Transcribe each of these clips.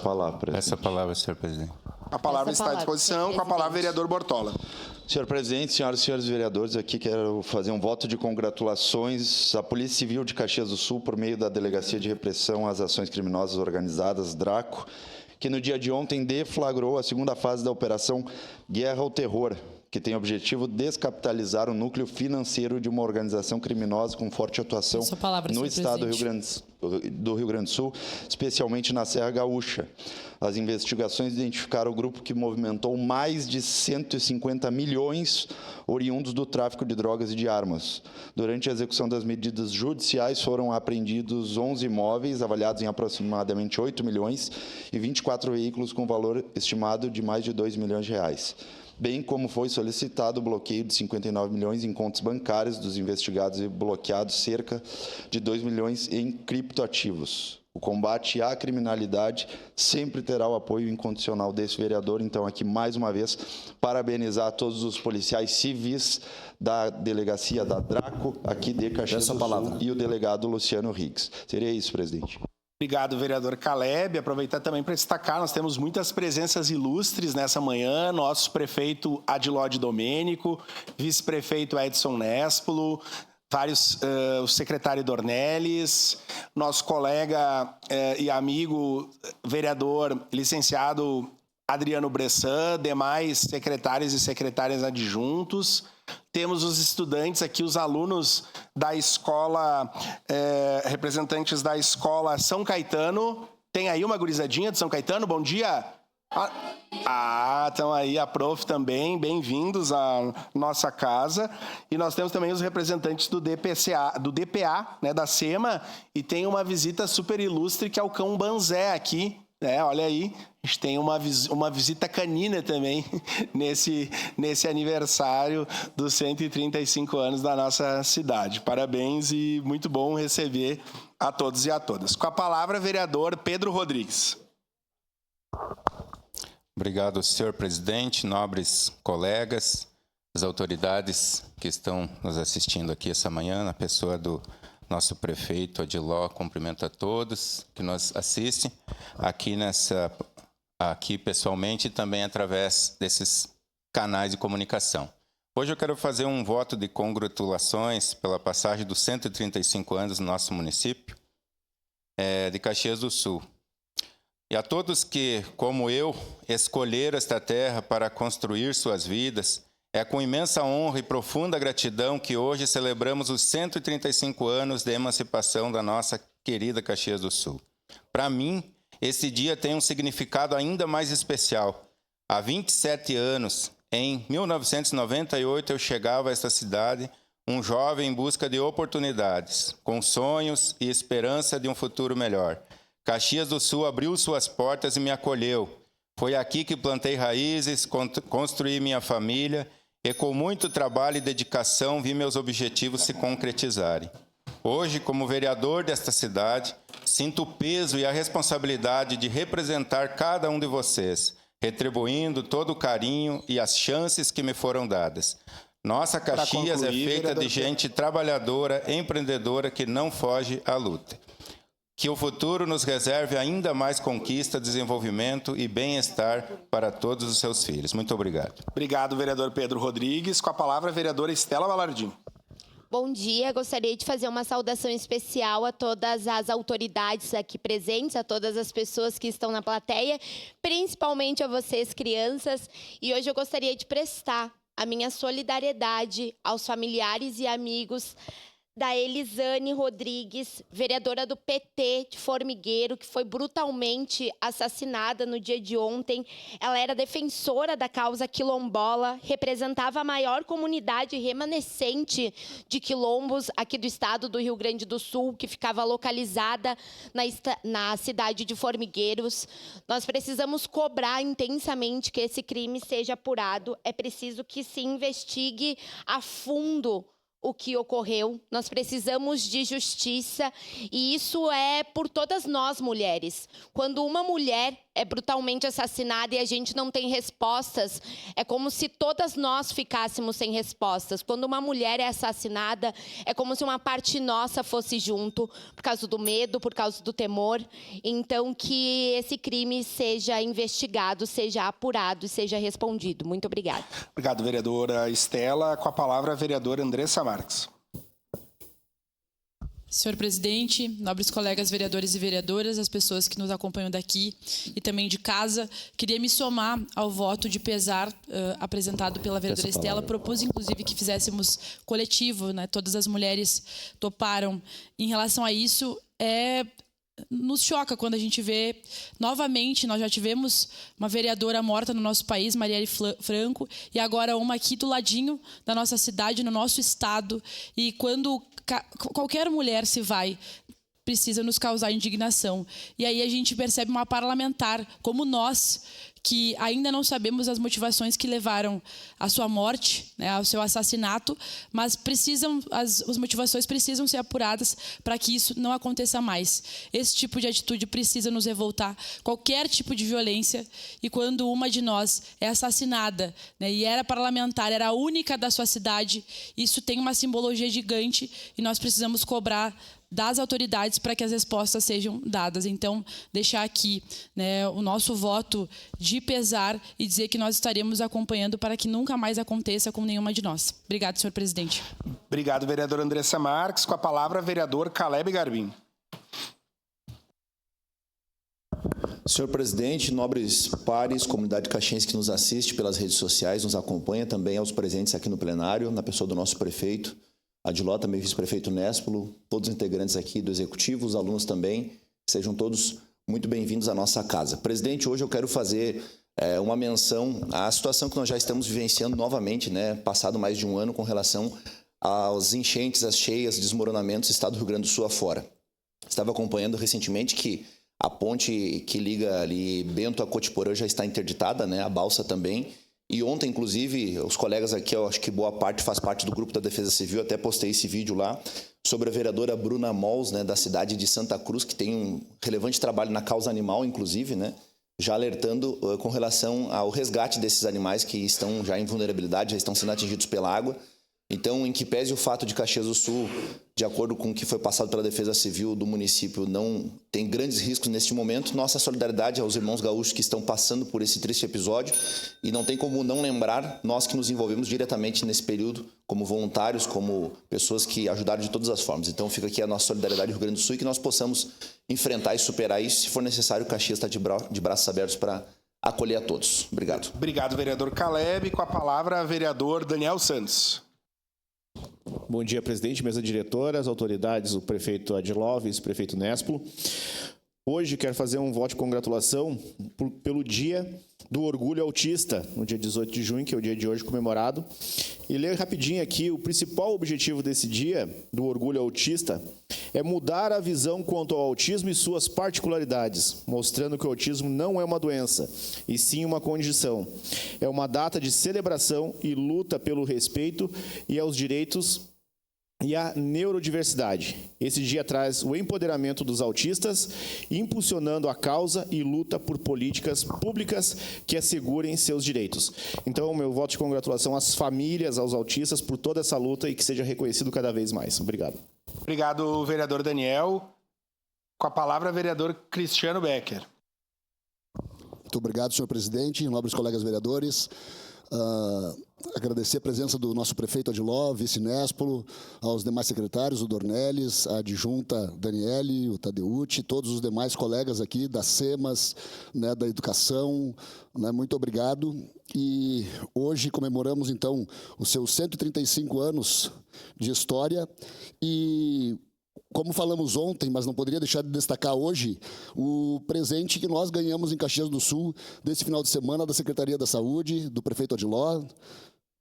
palavra, presidente. Peço a palavra, senhor presidente. A palavra está à disposição. Com a palavra, vereador Bortola. Senhor presidente, senhoras e senhores vereadores, aqui quero fazer um voto de congratulações à Polícia Civil de Caxias do Sul por meio da Delegacia de Repressão às Ações Criminosas Organizadas, DRACO, que no dia de ontem deflagrou a segunda fase da Operação Guerra ao Terror, que tem o objetivo de descapitalizar o núcleo financeiro de uma organização criminosa com forte atuação no estado do Rio Grande do Sul, especialmente na Serra Gaúcha. As investigações identificaram o grupo que movimentou mais de 150 milhões oriundos do tráfico de drogas e de armas. Durante a execução das medidas judiciais, foram apreendidos 11 imóveis, avaliados em aproximadamente 8 milhões, e 24 veículos com valor estimado de mais de 2 milhões de reais. Bem como foi solicitado o bloqueio de 59 milhões em contas bancárias dos investigados e bloqueados cerca de 2 milhões em criptoativos. O combate à criminalidade sempre terá o apoio incondicional desse vereador. Então, aqui, mais uma vez, parabenizar todos os policiais civis da delegacia da DRACO, aqui de Caxias do Sul, e o delegado Luciano Riggs. Seria isso, presidente. Obrigado, vereador Caleb. Aproveitar também para destacar, nós temos muitas presenças ilustres nessa manhã. Nosso prefeito Adilode Domênico, vice-prefeito Edson Nespolo, o secretário Dornelles, nosso colega e amigo vereador licenciado Adriano Bressan, demais secretários e secretárias adjuntos. Temos os estudantes aqui, os alunos da escola, representantes da escola São Caetano. Tem aí uma gurizadinha de São Caetano? Bom dia! Estão aí a prof também, bem-vindos à nossa casa. E nós temos também os representantes do DPA, né, da SEMA, e tem uma visita super ilustre que é o cão Banzé aqui. Olha aí, a gente tem uma visita canina também nesse aniversário dos 135 anos da nossa cidade. Parabéns e muito bom receber a todos e a todas. Com a palavra, vereador Pedro Rodrigues. Obrigado, senhor presidente, nobres colegas, as autoridades que estão nos assistindo aqui essa manhã, na pessoa do nosso prefeito Adiló, cumprimento a todos que nos assistem aqui pessoalmente e também através desses canais de comunicação. Hoje eu quero fazer um voto de congratulações pela passagem dos 135 anos no nosso município de Caxias do Sul. E a todos que, como eu, escolheram esta terra para construir suas vidas, é com imensa honra e profunda gratidão que hoje celebramos os 135 anos de emancipação da nossa querida Caxias do Sul. Para mim, esse dia tem um significado ainda mais especial. Há 27 anos, em 1998, eu chegava a esta cidade, um jovem em busca de oportunidades, com sonhos e esperança de um futuro melhor. Caxias do Sul abriu suas portas e me acolheu. Foi aqui que plantei raízes, construí minha família e, com muito trabalho e dedicação, vi meus objetivos se concretizarem. Hoje, como vereador desta cidade, sinto o peso e a responsabilidade de representar cada um de vocês, retribuindo todo o carinho e as chances que me foram dadas. Nossa Caxias é feita de gente trabalhadora, empreendedora, que não foge à luta. Que o futuro nos reserve ainda mais conquista, desenvolvimento e bem-estar para todos os seus filhos. Muito obrigado. Obrigado, vereador Pedro Rodrigues. Com a palavra, a vereadora Estela Balardim. Bom dia, gostaria de fazer uma saudação especial a todas as autoridades aqui presentes, a todas as pessoas que estão na plateia, principalmente a vocês, crianças. E hoje eu gostaria de prestar a minha solidariedade aos familiares e amigos da Elisane Rodrigues, vereadora do PT de Formigueiro, que foi brutalmente assassinada no dia de ontem. Ela era defensora da causa quilombola, representava a maior comunidade remanescente de quilombos aqui do estado do Rio Grande do Sul, que ficava localizada na cidade de Formigueiros. Nós precisamos cobrar intensamente que esse crime seja apurado. É preciso que se investigue a fundo o que ocorreu. Nós precisamos de justiça e isso é por todas nós mulheres. Quando uma mulher é brutalmente assassinada e a gente não tem respostas, é como se todas nós ficássemos sem respostas. Quando uma mulher é assassinada, é como se uma parte nossa fosse junto, por causa do medo, por causa do temor. Então, que esse crime seja investigado, seja apurado e seja respondido. Muito obrigada. Obrigado, vereadora Estela. Com a palavra, a vereadora Andressa Marques. Senhor presidente, nobres colegas vereadores e vereadoras, as pessoas que nos acompanham daqui e também de casa, queria me somar ao voto de pesar apresentado pela vereadora Estela. Propus, inclusive, que fizéssemos coletivo, né? Todas as mulheres toparam. Em relação a isso, nos choca quando a gente vê, novamente, nós já tivemos uma vereadora morta no nosso país, Marielle Franco, e agora uma aqui do ladinho da nossa cidade, no nosso estado. E quando qualquer mulher se vai, precisa nos causar indignação. E aí a gente percebe uma parlamentar como nós, que ainda não sabemos as motivações que levaram à sua morte, né, ao seu assassinato, mas as motivações precisam ser apuradas para que isso não aconteça mais. Esse tipo de atitude precisa nos revoltar, qualquer tipo de violência. E quando uma de nós é assassinada, né, e era parlamentar, era a única da sua cidade, isso tem uma simbologia gigante e nós precisamos cobrar das autoridades para que as respostas sejam dadas. Então, deixar aqui, né, o nosso voto de pesar e dizer que nós estaremos acompanhando para que nunca mais aconteça com nenhuma de nós. Obrigado, senhor presidente. Obrigado, vereadora Andressa Marques. Com a palavra, vereador Caleb Garbim. Senhor presidente, nobres pares, comunidade caxiense que nos assiste pelas redes sociais, nos acompanha, também aos presentes aqui no plenário, na pessoa do nosso prefeito, Adiló, também vice-prefeito Néspolo, todos os integrantes aqui do Executivo, os alunos também, sejam todos muito bem-vindos à nossa casa. Presidente, hoje eu quero fazer uma menção à situação que nós já estamos vivenciando novamente, né, passado mais de um ano, com relação às enchentes, às cheias, desmoronamentos do estado do Rio Grande do Sul afora. Estava acompanhando recentemente que a ponte que liga ali Bento a Cotiporã já está interditada, né, a balsa também. E ontem, inclusive, os colegas aqui, eu acho que boa parte faz parte do grupo da Defesa Civil, até postei esse vídeo lá, sobre a vereadora Bruna Mols, né, da cidade de Santa Cruz, que tem um relevante trabalho na causa animal, inclusive, né, já alertando com relação ao resgate desses animais que estão já em vulnerabilidade, já estão sendo atingidos pela água. Então, em que pese o fato de Caxias do Sul, de acordo com o que foi passado pela Defesa Civil do município, não tem grandes riscos neste momento, nossa solidariedade aos irmãos gaúchos que estão passando por esse triste episódio, e não tem como não lembrar, nós que nos envolvemos diretamente nesse período, como voluntários, como pessoas que ajudaram de todas as formas. Então, fica aqui a nossa solidariedade ao Rio Grande do Sul e que nós possamos enfrentar e superar isso. Se for necessário, Caxias está de braços abertos para acolher a todos. Obrigado. Obrigado, vereador Caleb. Com a palavra, vereador Daniel Santos. Bom dia, presidente, mesa diretora, as autoridades, o prefeito Adiló, vice-prefeito Néspolo. Hoje quero fazer um voto de congratulação pelo Dia do Orgulho Autista, no dia 18 de junho, que é o dia de hoje comemorado. E ler rapidinho aqui, o principal objetivo desse Dia do Orgulho Autista é mudar a visão quanto ao autismo e suas particularidades, mostrando que o autismo não é uma doença, e sim uma condição. É uma data de celebração e luta pelo respeito e aos direitos e a neurodiversidade. Esse dia traz o empoderamento dos autistas, impulsionando a causa e luta por políticas públicas que assegurem seus direitos. Então, meu voto de congratulação às famílias, aos autistas, por toda essa luta e que seja reconhecido cada vez mais. Obrigado. Obrigado, vereador Daniel. Com a palavra, vereador Cristiano Becker. Muito obrigado, senhor presidente, nobres colegas vereadores. Agradecer a presença do nosso prefeito Adiló, vice Néspolo, aos demais secretários, o Dornelles, a adjunta Daniele, o Tadeucci, todos os demais colegas aqui da SEMAS, né, da educação, né, muito obrigado. E hoje comemoramos, então, os seus 135 anos de história e, como falamos ontem, mas não poderia deixar de destacar hoje, o presente que nós ganhamos em Caxias do Sul desse final de semana da Secretaria da Saúde, do prefeito Adiló,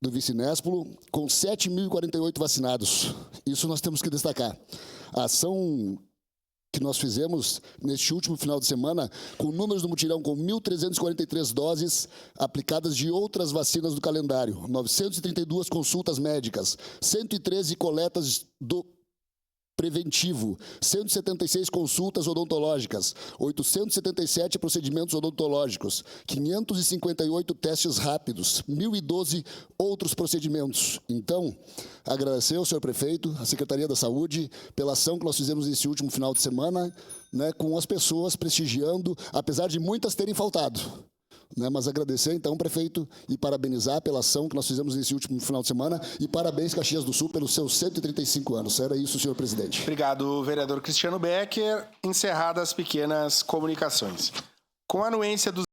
do vice Néspolo, com 7.048 vacinados. Isso nós temos que destacar. A ação que nós fizemos neste último final de semana, com números do mutirão, com 1.343 doses aplicadas de outras vacinas do calendário, 932 consultas médicas, 113 coletas preventivo, 176 consultas odontológicas, 877 procedimentos odontológicos, 558 testes rápidos, 1.012 outros procedimentos. Então, agradecer ao senhor prefeito, à Secretaria da Saúde, pela ação que nós fizemos nesse último final de semana, né, com as pessoas prestigiando, apesar de muitas terem faltado. Mas agradecer, então, prefeito, e parabenizar pela ação que nós fizemos nesse último final de semana. E parabéns, Caxias do Sul, pelos seus 135 anos. Era isso, senhor presidente. Obrigado, vereador Cristiano Becker. Encerradas as pequenas comunicações. Com a anuência dos